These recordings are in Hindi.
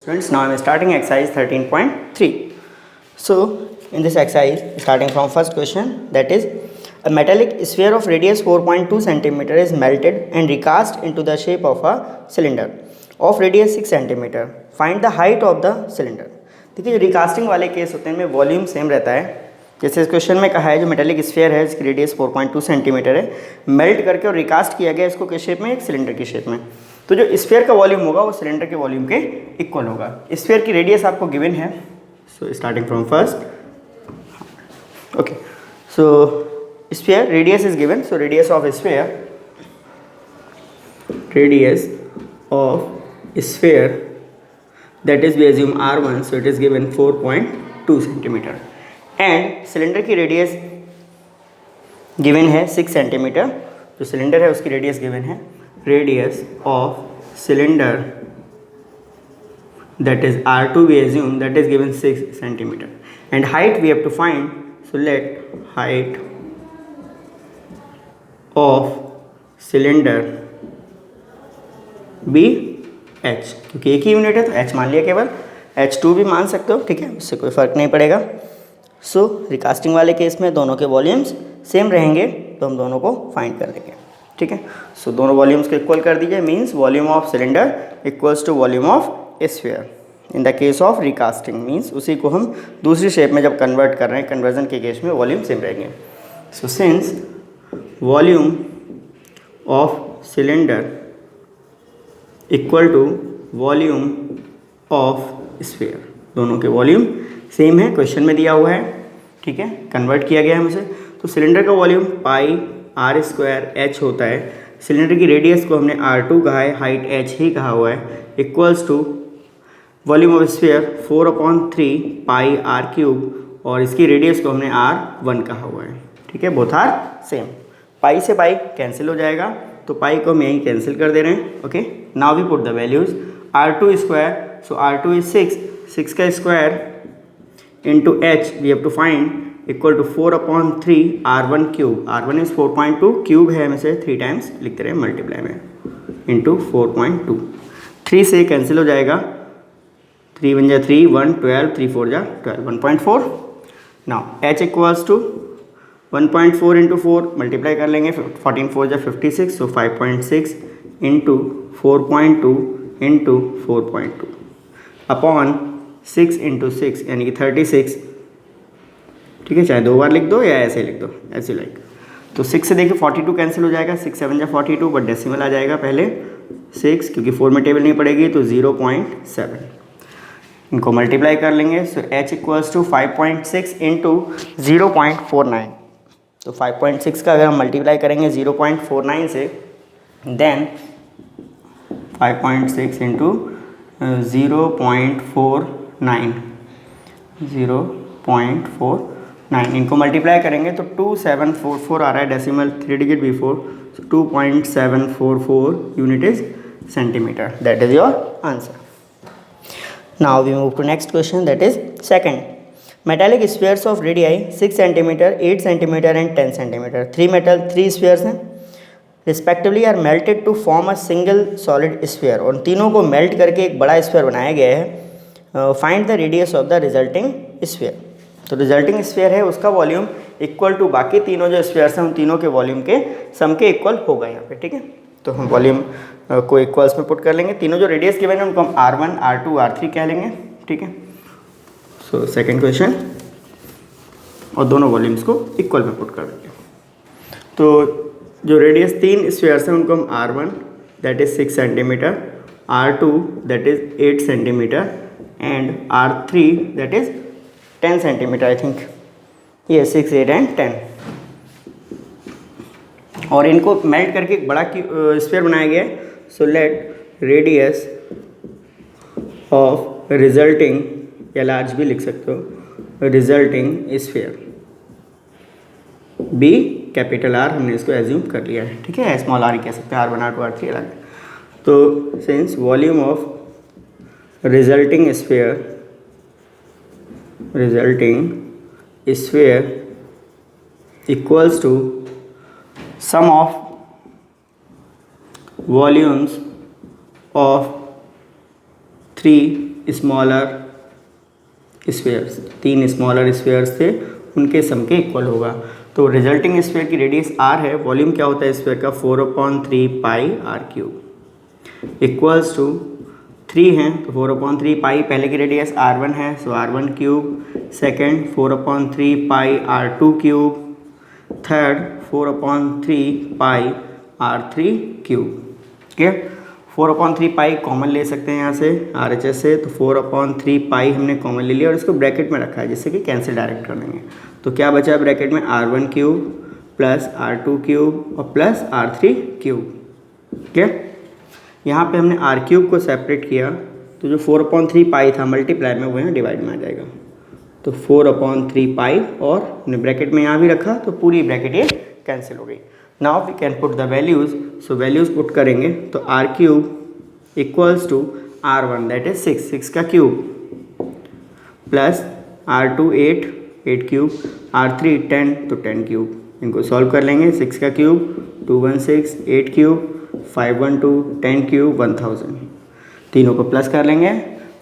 Students, now I am starting exercise 13.3. So, in this exercise, starting from first question, that is, a metallic sphere of radius 4.2 cm is melted and recast into the shape of a cylinder of radius 6 cm. Find the height of the cylinder. देखिए, जो रिकास्टिंग वाले केस होते हैं इनमें वॉल्यूम सेम रहता है. जैसे इस क्वेश्चन में कहा है जो मेटेलिक स्फीयर है इसकी रेडियस 4.2 सेंटीमीटर है, मेल्ट करके और रिकास्ट किया गया इसको किस शेप में, एक सिलेंडर की शेप में. तो जो स्फीयर का वॉल्यूम होगा वो सिलेंडर के वॉल्यूम के इक्वल होगा. स्फीयर की रेडियस आपको गिवन है. So starting from first, okay. So sphere radius is given. So radius of sphere that is we assume r1, so it is given 4.2 centimeter and cylinder की रेडियस गिवन है 6 सेंटीमीटर. जो सिलेंडर है उसकी रेडियस गिवन है. Radius of cylinder that is r2 we assume that is given 6 centimeter and height we have to find. So let height of cylinder be h, क्योंकि एक ही यूनिट है तो h मान लिया केवल. h2 भी मान सकते हो, ठीक है, उससे कोई फ़र्क नहीं पड़ेगा. सो रिकास्टिंग वाले केस में दोनों के वॉल्यूम्स सेम रहेंगे तो हम दोनों को फाइंड कर लेंगे, ठीक है. सो दोनों वॉल्यूम्स को इक्वल कर दीजिए. Means volume of cylinder equals to volume of sphere in the case of recasting. Means उसी को हम दूसरी शेप में जब कन्वर्ट कर रहे हैं, कन्वर्जन के केस में वॉल्यूम सेम रहेंगे. So since volume of cylinder equal to volume of sphere, दोनों के वॉल्यूम सेम है, क्वेश्चन में दिया हुआ है, ठीक है, कन्वर्ट किया गया है हमसे. तो सिलेंडर का volume pi are square h होता है. सिलेंडर की रेडियस को हमने r2 कहा है, हाइट h ही कहा हुआ है, equals to volume of sphere 4/3 pi are cube और इसकी रेडियस को हमने r1 कहा हुआ है, ठीक है. Both are same. पाई से पाई कैंसिल हो जाएगा तो पाई को हम यहीं कैंसिल कर दे रहे हैं. Okay, now we put the values. r2 square, so r2 is 6 का square into h we have to find equal to 4/3 r1 cube. r1 is 4.2, cube है, हम इसे 3 टाइम्स लिखते रहे मल्टीप्लाई में, इंटू 4.2. 3 से कैंसिल हो जाएगा, 3 1 जा 3, 1 12, 3 4 जा 12, 1.4. Now h equals to 1.4 into 4 multiply कर लेंगे, 14 4 जा 56, so 5.6 into 4.2 into 4.2 upon 6 into 6 यानी कि 36, ठीक है. चाहे दो बार लिख दो या ऐसे लिख दो, ऐसे लाइक. तो 6 से देखिए 42 कैंसिल हो जाएगा, 6 7 जा 42, बट डेसिमल आ जाएगा पहले 6, क्योंकि 4 में टेबल नहीं पड़ेगी, तो 0.7. इनको मल्टीप्लाई कर लेंगे. सो h इक्वल्स टू 5.6 इंटू 0.49. तो 5.6 का अगर हम मल्टीप्लाई करेंगे 0.49 से, देन 5.6 इंटू 0.49, इनको मल्टीप्लाई करेंगे तो 2744 आ रहा है decimal, 3 digit before. So 2.744 unit is centimetre. That is your answer. Now we move to next question, that is second. Metallic spheres of radii 6 centimetre, 8 centimetre and 10 centimetre. 3 spheres हैं respectively are melted to form a single solid sphere. और तीनों को मेल्ट करके एक बड़ा स्फीयर बनाया गया है. Find the radius of the resulting sphere. तो रिजल्टिंग स्फीयर है उसका वॉल्यूम इक्वल टू बाकी तीनों जो स्फीयर्स हैं उन तीनों के वॉल्यूम के सम के इक्वल होगा यहाँ पे, ठीक है. तो हम वॉल्यूम को इक्वल्स में पुट कर लेंगे. तीनों जो रेडियस गिवन है उनको हम r1 r2 r3 कह लेंगे, ठीक है. सो सेकेंड क्वेश्चन, और दोनों वॉल्यूम्स को इक्वल में पुट कर देंगे. तो जो रेडियस 3 स्फीयर्स हैं उनको हम r1 that is 6 centimetre, r2 that is 8 centimetre and r3 that is 10 centimetre. I think ये 6 8 एंड 10. और इनको मेल्ट करके एक बड़ा स्फीयर बनाया गया है. So let radius of resulting, या लार्ज भी लिख सकते हो, resulting sphere be capital R. हमने इसको एज्यूम कर लिया है, ठीक है. स्मॉल r ही कह सकते हैं, r1 r2 r3 अलग. तो since volume of resulting sphere equals to sum of volumes of 3 smaller spheres, 3 smaller spheres थे, उनके सम के इक्वल होगा। तो रिजल्टिंग स्फीयर की रेडियस r है, वॉल्यूम क्या होता है स्फीयर का 4/3 पाई r³ इक्वल्स टू 3 हैं तो 4/3 पाई, पहले की रेडियस r1 है सो r1³, सेकेंड 4/3 पाई r2³, थर्ड 4/3 पाई r3³। ठीक है, 4/3 पाई कॉमन ले सकते हैं यहाँ से RHS से, तो 4/3 पाई हमने कॉमन ले लिया और इसको ब्रैकेट में रखा है जिससे कि कैंसिल डायरेक्ट कर देंगे। तो क्या बचा ब्रैकेट में r1³ प्लस r2³ और प्लस r3³। ठीक है, यहाँ पे हमने r³ को सेपरेट किया तो जो 4/3 पाई था मल्टीप्लाई में वो यहाँ डिवाइड में आ जाएगा। तो 4/3 पाई और हमने ब्रैकेट में यहाँ भी रखा तो पूरी ब्रैकेट ये कैंसिल हो गई। Now we can put the values, so values put करेंगे तो r³ equals to r1 that is 6 का क्यूब प्लस r2 8³ r3 10 तो 10³। इनको सॉल्व कर लेंगे, 6 का क्यूब 216, 8³ 512, 10³ 1000। तीनों को प्लस कर लेंगे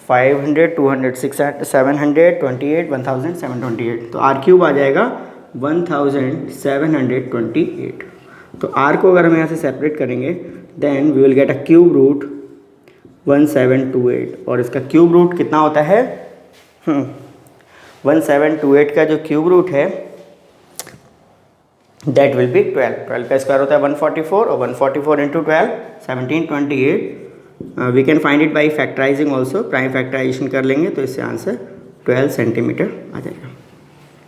500 200 600 728 1728, तो r³ आ जाएगा 1728। तो r को अगर हम यहाँ से सेपरेट करेंगे then we will get a cube root 1728 और इसका क्यूब रूट कितना होता है 1728 का जो क्यूब रूट है दैट विल बी 12 का स्क्वायर होता है 144 और 144 into 12 1728। We can find it by factorising also, prime factorisation कर लेंगे तो इससे आंसर 12 सेंटीमीटर आ जाएगा।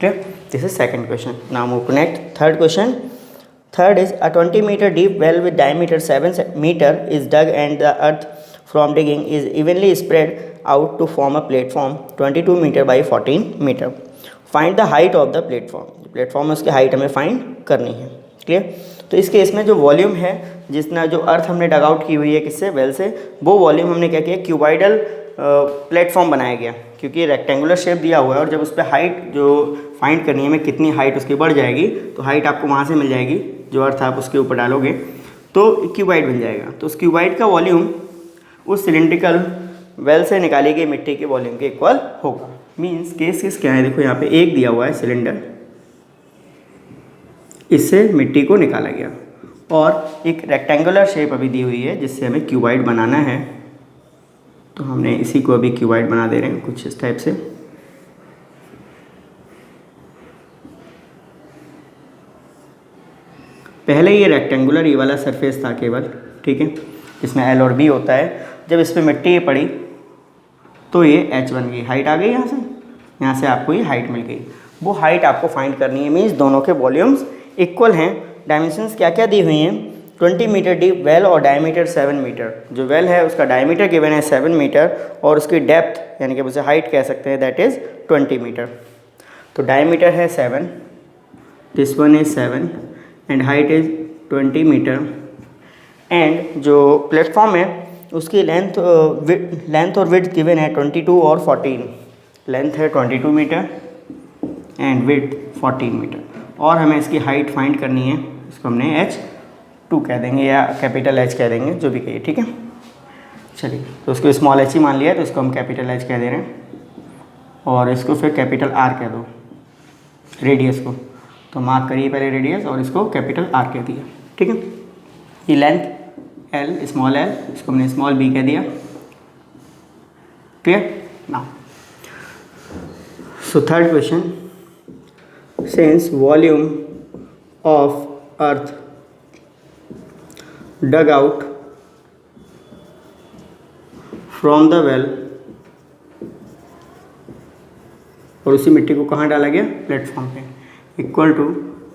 ठीक है, this is second question. Now move to next third question. Third is a 20 meter deep well with diameter 7 meter is dug and the earth from digging is evenly spread out to form a platform 22 meter by 14 meter. Find the height of the platform. Platform है उसकी हाइट हमें फाइंड करनी है। क्लियर, तो इस केस में जो वॉल्यूम है जितना जो अर्थ हमने डग आउट की हुई है किससे वेल से, वो वॉल्यूम हमने क्या किया क्यूबाइडल प्लेटफॉर्म बनाया गया क्योंकि रेक्टेंगुलर शेप दिया हुआ है और जब उस पर हाइट जो फाइंड करनी है हमें कितनी हाइट उसकी बढ़ जाएगी तो हाइट आपको वहाँ से मिल जाएगी, जो अर्थ आप उसके ऊपर डालोगे तो क्यूबाइड मिल जाएगा। तो उस क्यूबाइड का वॉल्यूम उस सिलिंड्रिकल वेल से निकाली गई मिट्टी के वॉल्यूम के इक्वल होगा। मीन्स केस क्या है, देखो यहाँ पे एक दिया हुआ है सिलेंडर, इससे मिट्टी को निकाला गया और एक रेक्टेंगुलर शेप अभी दी हुई है जिससे हमें क्यूबाइड बनाना है, तो हमने इसी को अभी क्यूबाइड बना दे रहे हैं कुछ इस टाइप से। पहले ये रेक्टेंगुलर ये वाला सरफेस था केवल, ठीक है, इसमें L और B होता है। जब इस पर मिट्टी पड़ी तो ये H बन गई, हाइट आ गई यहाँ से आपको ये हाइट मिल गई। वो हाइट आपको फाइंड करनी है, मीन्स दोनों के वॉल्यूम्स इक्वल हैं। डायमेंशंस क्या क्या दी हुई हैं, 20 मीटर डीप वेल और डायमीटर 7 मीटर। जो वेल है उसका डायमीटर गिवन है 7 मीटर और उसकी डेप्थ यानी कि उसे हाइट कह सकते हैं दैट इज़ 20 मीटर। तो डायमीटर है 7, this one is 7 and height is 20 metre. And जो प्लेटफॉर्म है उसकी लेंथ और विड्थ गिवन है 22 और 14। लेंथ है 22 मीटर एंड विड्थ 14 मीटर और हमें इसकी हाइट फाइंड करनी है। इसको हमने H2 कह देंगे या कैपिटल H कह देंगे, जो भी कहिए, ठीक है। चलिए, तो उसको स्मॉल h ही मान लिया तो इसको हम कैपिटल H कह दे रहे हैं और इसको फिर कैपिटल R कह दो रेडियस को। तो मार्क करिए पहले रेडियस और इसको कैपिटल R कह दिया, ठीक है। ये लेंथ L स्मॉल l, इसको हमने स्मॉल b कह दिया। Clear now, so third question, since volume of earth dug out from the well और उसी मिट्टी को कहाँ डाला गया प्लेटफॉर्म पे, equal to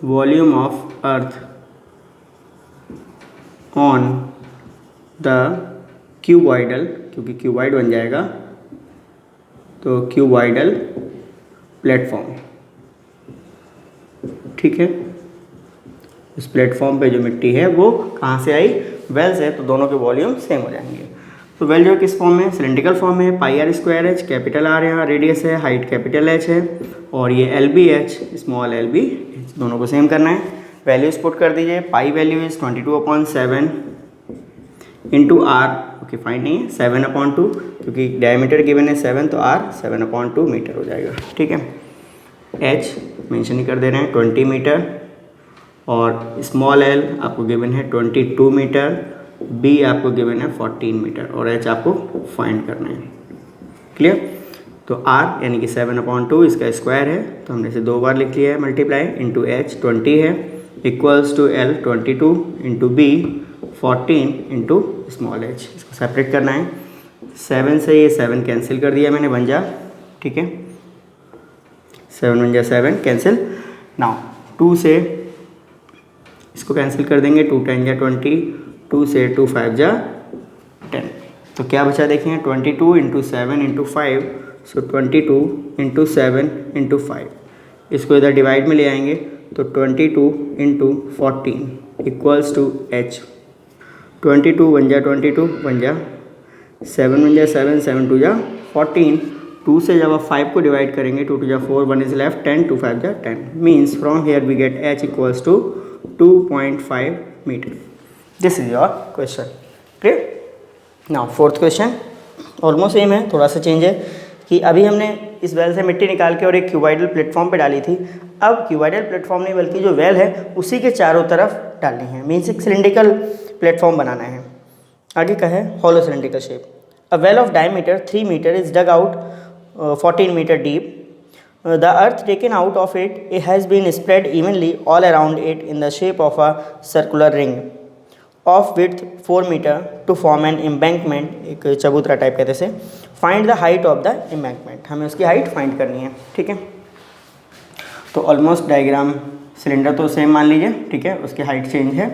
volume of earth on the cuboidal, क्योंकि क्यूबॉइड बन जाएगा तो क्यूबॉइडल प्लेटफॉर्म, ठीक है। इस प्लेटफॉर्म पे जो मिट्टी है वो कहाँ से आई, वेल से, तो दोनों के वॉल्यूम सेम हो जाएंगे। तो वेल जो किस फॉर्म में, सिलेंड्रिकल फॉर्म है, pi are square H, capital R यहाँ रेडियस है, हाइट कैपिटल एच है और ये L B H small L B H, दोनों को सेम करना है। वैल्यूज पुट कर दीजिए, pi value is 22/7 into R क्योंकि फाइंड नहीं है, 7/2 क्योंकि डायमीटर गिवन है 7 तो R 7/2 मीटर हो जाएगा। ठीक है, H मेंशन ही कर दे रहे हैं 20 मीटर, और स्मॉल l आपको गिवन है 22 मीटर, B आपको गिवन है 14 मीटर और H आपको फाइंड करना है। क्लियर? तो R यानी कि 7/2 इसका स्क्वायर है, तो हमने इसे 2 बार लिख लिया है, मल्टीप्लाई इंटू H 20 है equals to L 22 into B 14 into small h। इसको सेपरेट करना है, 7 से ये 7 कैंसिल कर दिया मैंने, बन जा। ठीक है, 7 बन जा 7 कैंसिल। नाउ 2 से इसको कैंसिल कर देंगे, 2 10 जा 20, 2 से 2 5 जा 10, तो क्या बचा देखें 22 इंटू 7 इंटू 5, सो 22 इंटू 7 इंटू 5। इसको इधर डिवाइड में ले आएंगे तो 22 इंटू 14 इक्वल्स टू h। 22 बन जा 22 बन जा 7 बन जा 7, 7 2 जा 14, 2 से जब आप 5 को डिवाइड करेंगे 2 2 जा 4, 1 इज लेफ्ट 10, 2 5 जा 10, means from here we get h equals to 2.5 metre. This is your question. Clear? Now fourth question almost same है, थोड़ा सा चेंज है कि अभी हमने इस वेल से मिट्टी निकाल के और एक क्यूबाइडल प्लेटफॉर्म पे डाली थी। अब क्यूबाइडल प्लेटफॉर्म नहीं बल्कि जो वेल है उसी के चारों तरफ डालनी है, मीन्स एक सिलिंड्रिकल प्लेटफॉर्म बनाना है। आगे का है hollow cylindrical shape. A well of diameter 3 metre is dug out 14 metre deep. The earth taken out of it has been spread evenly all around it in the shape of a circular ring of width 4 meter to form an embankment, एक चबूतरा टाइप कहते से। Find the height of the embankment, हमें उसकी हाइट फाइंड करनी है। ठीक है, तो ऑलमोस्ट डायग्राम सिलेंडर तो सेम मान लीजिए। ठीक है, उसकी हाइट चेंज है।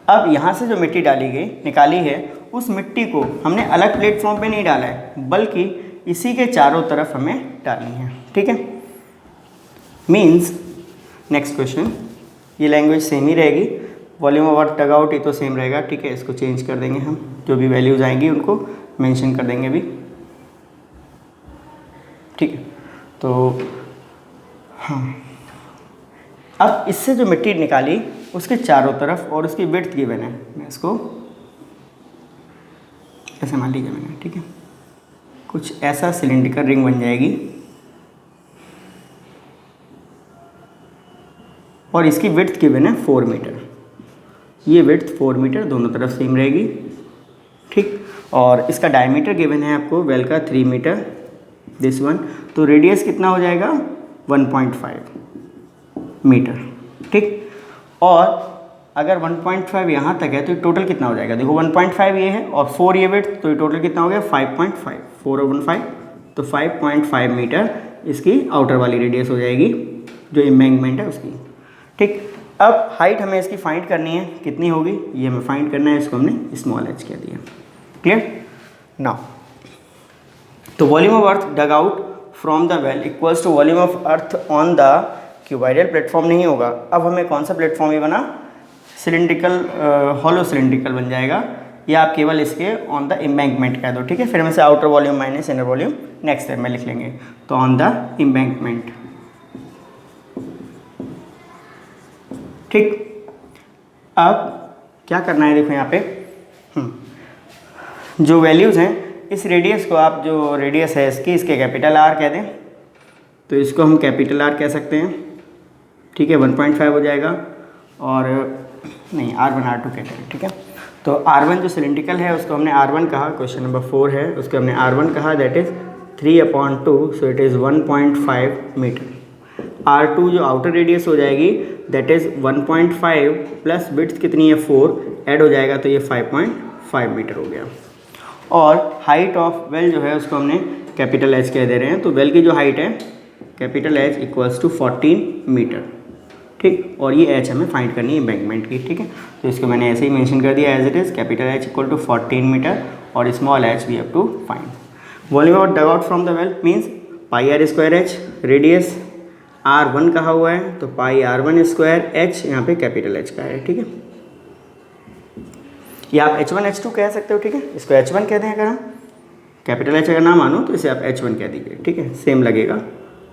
अब यहाँ से जो मिट्टी डाली गई निकाली है, उस मिट्टी को हमने अलग प्लेटफॉर्म पे नहीं डाला है बल्कि इसी के चारों तरफ हमें डालनी है। ठीक है, मीन्स नेक्स्ट क्वेश्चन, ये लैंग्वेज सेम ही रहेगी, volume of earth dug out ये तो सेम रहेगा। ठीक है, इसको चेंज कर देंगे हम, जो भी वैल्यूज आएंगी उनको मेंशन कर देंगे अभी। ठीक है, तो हाँ, अब इससे जो मिट्टी निकाली उसके चारों तरफ और उसकी विड्थ गिवन है, मैं इसको ऐसे मान लीजिए मैंने। ठीक है, कुछ ऐसा सिलिंड्रिकल रिंग बन जाएगी और इसकी विड्थ गिवन है 4 मीटर। ये विड्थ 4 मीटर दोनों तरफ सेम रहेगी। ठीक, और इसका डायमीटर गिवन है आपको वेल का 3 मीटर दिस वन, तो रेडियस कितना हो जाएगा 1.5 मीटर। ठीक, और अगर 1.5 यहाँ तक है तो टोटल कितना हो जाएगा, देखो 1.5 ये है और 4 ये विड्थ, तो ये टोटल कितना हो गया 5.5, 4 और 1 5, तो 5.5 मीटर इसकी आउटर वाली रेडियस हो जाएगी जो एम्बैंकमेंट है उसकी। ठीक, अब हाइट हमें इसकी फाइंड करनी है, कितनी होगी ये हमें फाइंड करना है, इसको हमने स्मॉल h कह दिया। क्लियर? नाउ तो volume of earth dug out from the well equals to volume of earth on the cuboidal platform नहीं होगा। अब हमें कौन सा प्लेटफॉर्म ये बना, सिलिंड्रिकल हॉलो सिलिंड्रिकल बन जाएगा, या आप केवल इसके ऑन द एम्बैंकमेंट कह दो। ठीक है, फिर हम इसे outer volume minus inner volume next step में लिख लेंगे। तो ऑन द एम्बैंकमेंट। ठीक, अब क्या करना है, देखो यहाँ पे जो वैल्यूज़ हैं, इस रेडियस को आप जो रेडियस है इसकी, इसके कैपिटल R कह दें, तो इसको हम कैपिटल R कह सकते हैं। ठीक है, 1.5 हो जाएगा, और नहीं R1 R2 कहते हैं। ठीक है, तो R1 जो सिलिंड्रिकल है उसको हमने R1 कहा, क्वेश्चन नंबर 4 है, उसको हमने R1 कहा, that is 3/2, so it is 1.5 metre. R2 जो आउटर रेडियस हो जाएगी दैट इज़ 1.5 प्लस विड्थ कितनी है 4 ऐड हो जाएगा, तो ये 5.5 मीटर हो गया। और हाइट ऑफ वेल जो है उसको हमने कैपिटल H कह दे रहे हैं, तो वेल की जो हाइट है capital H equals to 14 metre. ठीक, और ये H हमें फाइंड करनी है एम्बैंकमेंट की। ठीक है, तो इसको मैंने ऐसे ही मेंशन कर दिया as it is, capital H equal to 14 metre और small h we have to find. Volume of dug out from the well means πr²h, radius R1 कहा हुआ है तो πr1², h यहाँ पे कैपिटल H का है। ठीक है, या आप H1 H2 कह सकते हो। ठीक है, इसको H1 कहते हैं, अगर हम कैपिटल H अगर ना मानो तो इसे आप H1 कह दीजिए। ठीक है, सेम लगेगा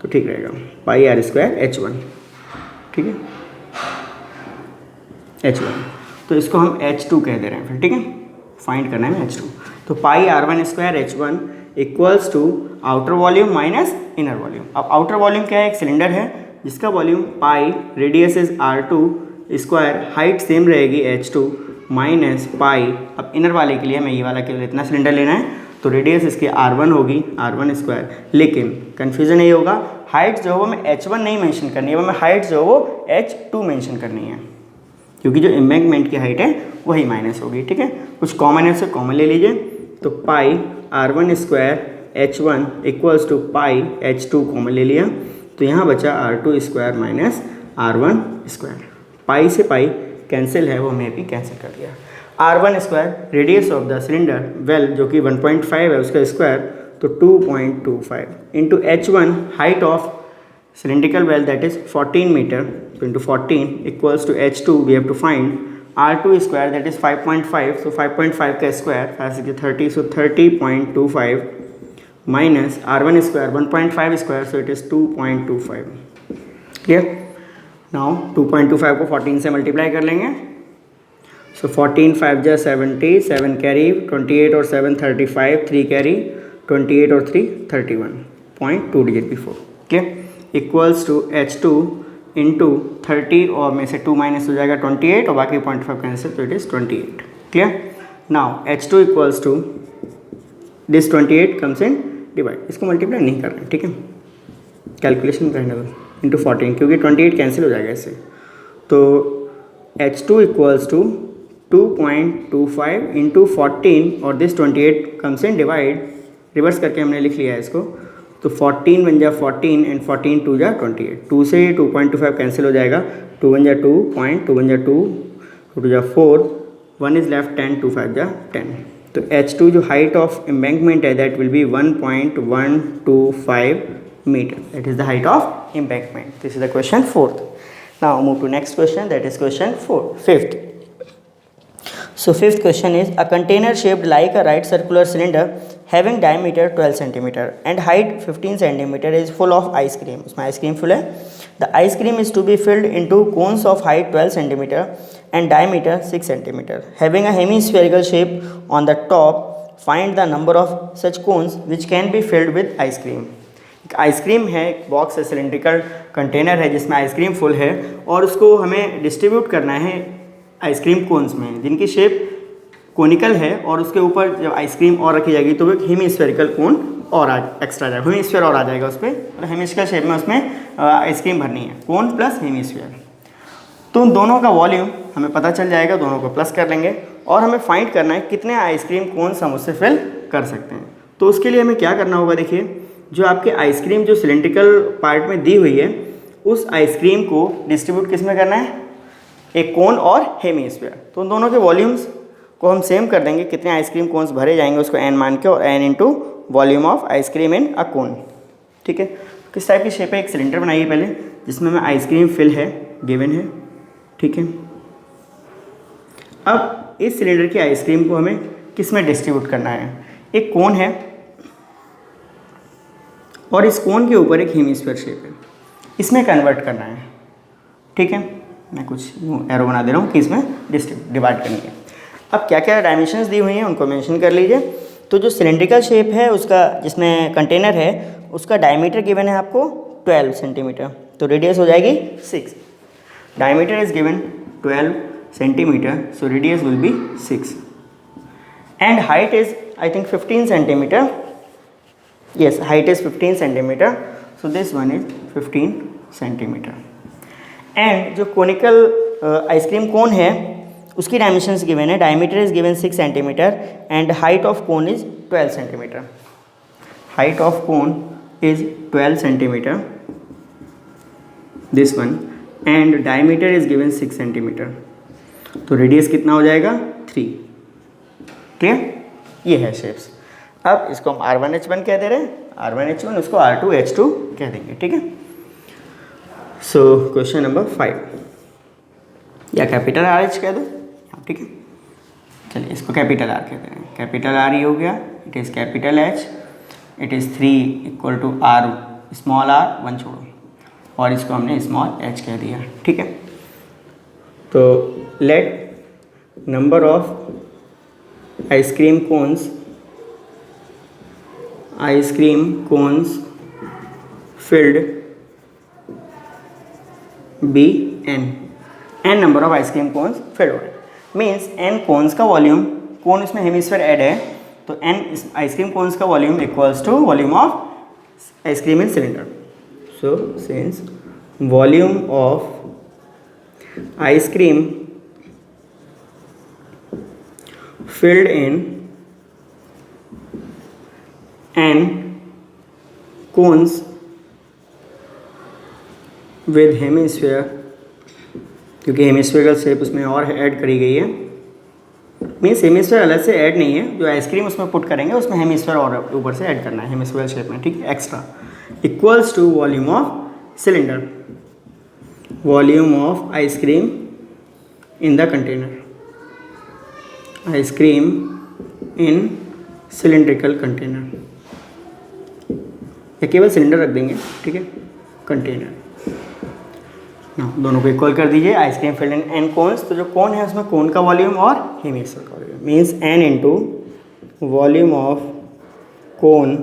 तो ठीक रहेगा, πr² H1। ठीक है, H1, तो इसको हम H2 कह दे रहे हैं फिर। ठीक है, फाइंड करना है H2। तो pi r1² H1 equals to outer volume minus inner volume. अब आउटर वॉल्यूम क्या है, एक सिलेंडर है जिसका volume pi, radius is r2², height same रहेगी H2 माइनस पाई। अब इनर वाले के लिए हमें ये वाला केवल इतना सिलेंडर लेना है, तो रेडियस इसकी r1 होगी r1²। लेकिन कन्फ्यूज़न ये होगा, हाइट जो है वो मैं H1 नहीं मेंशन करनी है, वो मैं हाइट जो है वो H2 मेंशन करनी है, क्योंकि जो एम्बैंकमेंट की हाइट है वही माइनस होगी। ठीक है, कुछ कॉमन है उससे कॉमन ले लीजिए। तो pi r1² H1 equals to pi H2 common ले लिया, तो यहाँ बचा r2² माइनस r1²। पाई से पाई कैंसिल है, वो हमें भी कैंसिल कर दिया। r1² radius of the cylinder well जो कि 1.5 है उसका स्क्वायर, तो 2.25 into H1 height of cylindrical well that is 14 meter, so into 14 equals to H2 we have to find r2² that is 5.5, so 5.5 का square 5 6 30, so 30.25 minus r1² 1.5 square, so it is 2.25। Clear. Now 2.25 को 14 से मल्टीप्लाई कर लेंगे, सो 14 5 जा 70, 7 कैरी 28 और 7 35, 3 कैरी 28 और 3 31.2 digit before. Clear. Equals to H2 into 30 और में से 2 माइनस हो जाएगा 28 और बाकी 0.5 कैंसिल, तो it is 28। Clear. Now H2 equals to this 28 comes in divide, इसको मल्टीप्लाई नहीं करना है। ठीक है, कैलकुलेशन करने दो, इंटू 14 क्योंकि 28 कैंसिल हो जाएगा इससे। तो H2 इक्वल्स टू 2.25 इंटू 14 और this 28 comes in divide, reverse करके हमने लिख लिया है इसको, तो 14 बन जा 14 एंड 14 2 जा 28, 2 से 2.25 कैंसिल हो जाएगा, 2 बन जा 2 पॉइंट, 2 बन जा 2, 2 जा 4, 1 इज लेफ्ट 10, 2 5 जा 10। तो H2 जो हाइट ऑफ एम्बैंकमेंट है that will be 1.125 metre, that is the height of embankment. This is the question 4th। Now move to next question, that is question 5th। So 5th question is, a container shaped like a right circular cylinder having diameter 12 cm and height 15 cm is full of ice cream। उसमें ice cream full है। The ice cream is to be filled into cones of height 12 cm and diameter 6 cm having a hemispherical shape on the top। Find the number of such cones which can be filled with ice cream। एक आइसक्रीम है, एक बॉक्स है, सिलेंड्रिकल कंटेनर है जिसमें आइसक्रीम फुल है और उसको हमें डिस्ट्रीब्यूट करना है आइसक्रीम कोन्स में जिनकी शेप कोनिकल है, और उसके ऊपर जब आइसक्रीम और रखी जाएगी तो वो एक हेमिस्फेरिकल कोन और एक्स्ट्रा जाएगा, हेमिस्फेयर और आ जाएगा उस पर, और हेमिस्फेरिकल शेप में उसमें आइसक्रीम भरनी है, कोन प्लस हेमिस्फेयर। तो उन दोनों का वॉल्यूम हमें पता चल जाएगा, दोनों को प्लस कर लेंगे और हमें फाइंड करना है कितने आइसक्रीम कोन्स हम उससे फिल कर सकते हैं। तो उसके लिए हमें क्या करना होगा, देखिए जो आपके आइसक्रीम जो सिलेंड्रिकल पार्ट में दी हुई है उस आइसक्रीम को डिस्ट्रीब्यूट किस में करना है, एक कोन और हेमिस्फीयर। तो उन दोनों के वॉल्यूम्स को हम सेम कर देंगे, कितने आइसक्रीम कोन्स भरे जाएंगे उसको n मान के, और n into volume of ice cream in a cone. ठीक है, किस टाइप की शेप है, एक सिलेंडर बनाइए पहले जिसमें हमें आइसक्रीम फिल है, गिवन है। ठीक है, अब इस सिलेंडर की आइसक्रीम को हमें किस में डिस्ट्रीब्यूट करना है, एक कोन है और इस कोन के ऊपर एक हेमिस्फीयर शेप है, इसमें कन्वर्ट करना है। ठीक है, मैं कुछ एरो बना दे रहा हूँ कि इसमें डिवाइड करनी है। अब क्या क्या डायमेंशंस दी हुई हैं उनको मेंशन कर लीजिए। तो जो सिलेंड्रिकल शेप है उसका, जिसमें कंटेनर है उसका डायमीटर गिवन है आपको 12 सेंटीमीटर, तो रेडियस हो जाएगी 6। Diameter is given 12 centimetre, so radius will be 6 and height is I think 15 centimetre. yes, height is 15 centimeter, so this one is 15 centimeter। And जो कोनिकल आइसक्रीम कोन है उसकी डायमेंशंस गिवन है, diameter is given 6 centimetre and height of cone is 12 centimetre. Height of cone is 12 centimetre, this one, and diameter is given 6 centimetre, तो रेडियस कितना हो जाएगा 3। क्लियर, ये है शेप्स। अब इसको हम R1H1 कह दे रहे हैं, R1H1, उसको R2H2 कह देंगे। ठीक है, सो क्वेश्चन नंबर 5, या कैपिटल RH कह दो। ठीक है, चलिए इसको कैपिटल R कहते हैं। कैपिटल R ये हो गया, it is capital H, it is 3 equal to R small r, 1 छोड़ो, और इसको हमने स्मॉल h कह दिया। ठीक है, तो let number of ice cream cones filled be n number of ice cream cones filled हो रहे हैं, मीन्स n कोन्स का वॉल्यूम, कोन इसमें हेमिस्फीयर ऐड है तो n आइसक्रीम कोन्स का volume equals to volume of ice cream in cylinder. So since volume of ice cream filled in n cones with hemisphere, क्योंकि हेमिस्फीयर शेप उसमें और ऐड करी गई है, मीन्स हेमिस्फीयर अलग से ऐड नहीं है, जो आइसक्रीम उसमें पुट करेंगे उसमें हेमिस्फीयर और ऊपर से ऐड करना है हेमिस्फीयर शेप में, ठीक है, extra, equals to volume of cylinder, volume of ice cream in the container, ice cream in cylindrical container, या केवल सिलेंडर रख देंगे, ठीक है, कंटेनर ना, दोनों को इक्वल कर दीजिए. Ice cream filled in n cones, तो जो कोन है उसमें कोन का वॉल्यूम और हेमिस्फीयर का volume, means n into volume of cone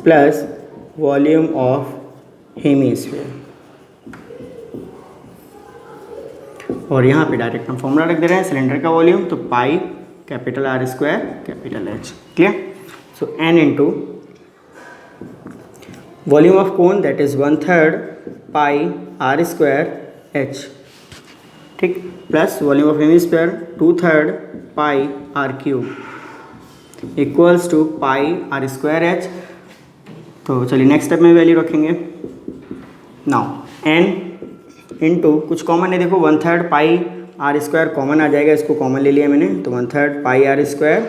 plus volume of hemisphere, और यहाँ पे डायरेक्ट हम फॉर्मूला रख दे रहे हैं सिलेंडर का वॉल्यूम, तो pi capital R square capital H, clear. So N into volume of cone that is 1/3 pi are square H, ठीक, plus volume of hemisphere 2/3 pi are cube equals to pi are square H. तो चलिए नेक्स्ट स्टेप में वैल्यू रखेंगे. नाउ एन इंटू कुछ कॉमन है, देखो 1/3 पाई आर स्क्वायर कॉमन आ जाएगा, इसको कॉमन ले लिया मैंने, तो 1/3 pi are square,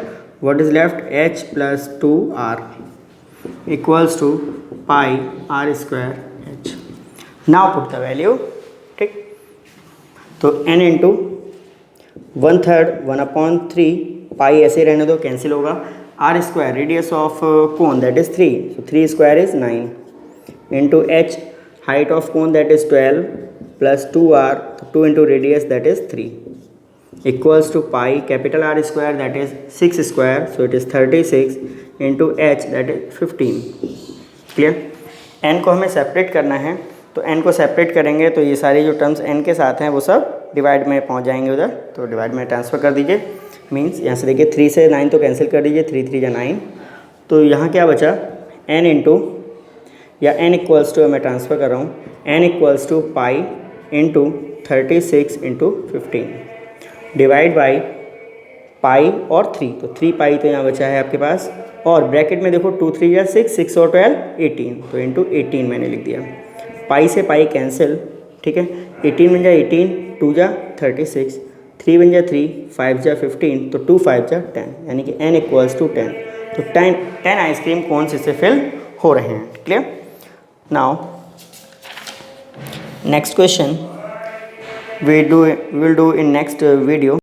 what is left h plus 2r equals to pi are square h. Now put the value, ठीक, तो n इंटू 1/3 1/3 पाई ऐसे रहने दो, कैंसिल होगा, r square radius of cone that is 3, so 3 square is 9 into h height of cone that is 12 plus 2r, 2 into radius that is 3 equals to pi capital R square that is 6 square, so it is 36 into h that is 15, clear. n को हमें सेपरेट करना है, तो n को सेपरेट करेंगे तो ये सारी जो टर्म्स n के साथ हैं वो सब डिवाइड में पहुंच जाएंगे उधर, तो डिवाइड में ट्रांसफ़र कर दीजिए, मीन्स यहाँ से देखिए 3 से 9 तो कैंसिल कर दीजिए, 3 3 या 9, तो यहाँ क्या बचा n इंटू, या n इक्वल्स टू मैं ट्रांसफ़र कर रहा हूँ, n equals to pi into 36 into 15 divide by pi और 3, तो 3 पाई तो यहाँ बचा है आपके पास, और ब्रैकेट में देखो 2 3 या 6, 6 और 12 18, तो इंटू 18 मैंने लिख दिया, पाई से पाई कैंसिल, ठीक है, 18 बन जाए 18, 2 जा 36, 3 बन जाए 3, 5 जा 15, तो 2 5 जा 10, यानी कि n इक्वल्स टू 10, तो 10 आइसक्रीम कोन्स इससे फिल हो रहे हैं, clear. Now next question we will do in next video.